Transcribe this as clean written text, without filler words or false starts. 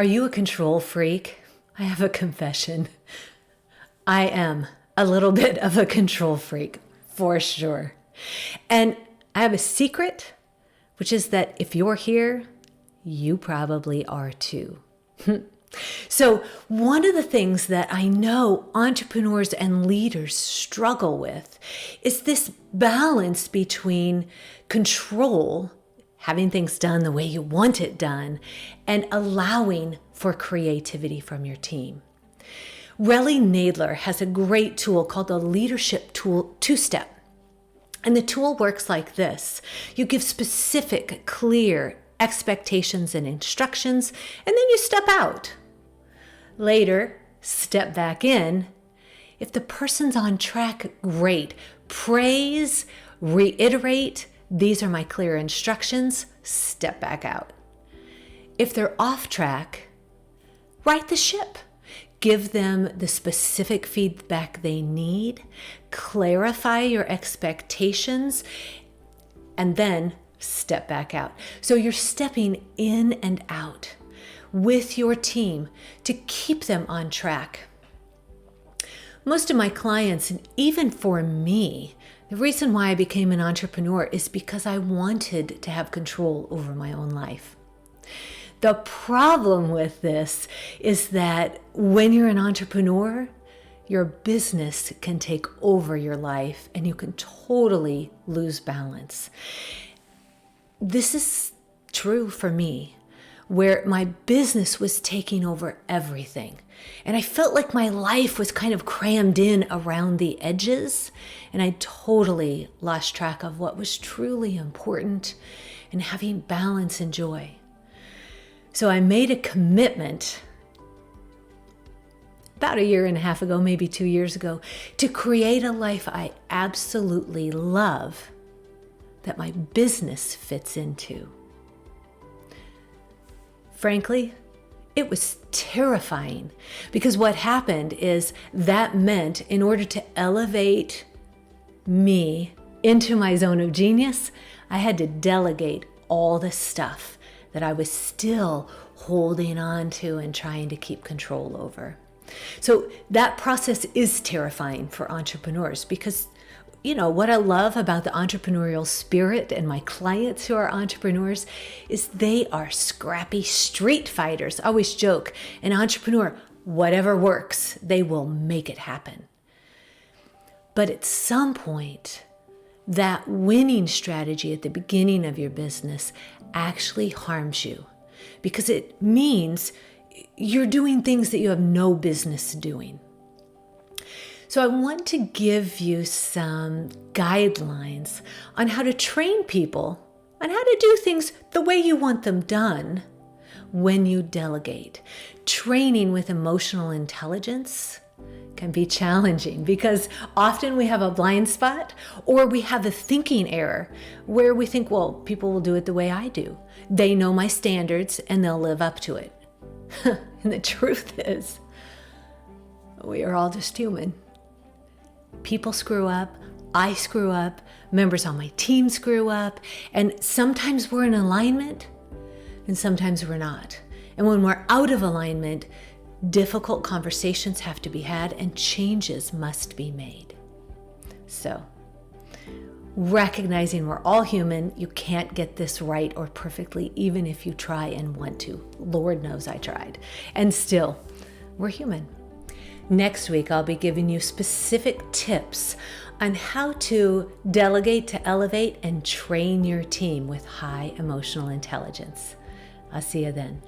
Are you a control freak? I have a confession. I am a little bit of a control freak, for sure. And I have a secret, which is that if you're here, you probably are too. So one of the things that I know entrepreneurs and leaders struggle with is this balance between control, having things done the way you want it done, and allowing for creativity from your team. Relly Nadler has a great tool called the Leadership Tool 2-Step. And the tool works like this. You give specific, clear expectations and instructions, and then you step out. Later, step back in. If the person's on track, great. Praise, reiterate, these are my clear instructions, step back out. If they're off track, right the ship. Give them the specific feedback they need, clarify your expectations, and then step back out. So you're stepping in and out with your team to keep them on track. Most of my clients, and even for me, the reason why I became an entrepreneur is because I wanted to have control over my own life. The problem with this is that when you're an entrepreneur, your business can take over your life and you can totally lose balance. This is true for me, where my business was taking over everything. And I felt like my life was kind of crammed in around the edges, and I totally lost track of what was truly important and having balance and joy. So I made a commitment about 1.5 years ago, maybe 2 years ago, to create a life I absolutely love that my business fits into. Frankly, it was terrifying because what happened is that meant in order to elevate me into my zone of genius, I had to delegate all the stuff that I was still holding on to and trying to keep control over. So that process is terrifying for entrepreneurs because, you know, what I love about the entrepreneurial spirit and my clients who are entrepreneurs is they are scrappy street fighters. I always joke, an entrepreneur, whatever works, they will make it happen. But at some point, that winning strategy at the beginning of your business actually harms you because it means you're doing things that you have no business doing. So I want to give you some guidelines on how to train people on how to do things the way you want them done when you delegate. Training with emotional intelligence can be challenging because often we have a blind spot or we have a thinking error where we think, well, people will do it the way I do. They know my standards and they'll live up to it. And the truth is, we are all just human. People screw up, I screw up, members on my team screw up, and sometimes we're in alignment and sometimes we're not. And when we're out of alignment, difficult conversations have to be had and changes must be made. So, recognizing we're all human, you can't get this right or perfectly, even if you try and want to. Lord knows I tried. And still, we're human. Next week, I'll be giving you specific tips on how to delegate to elevate and train your team with high emotional intelligence. I'll see you then.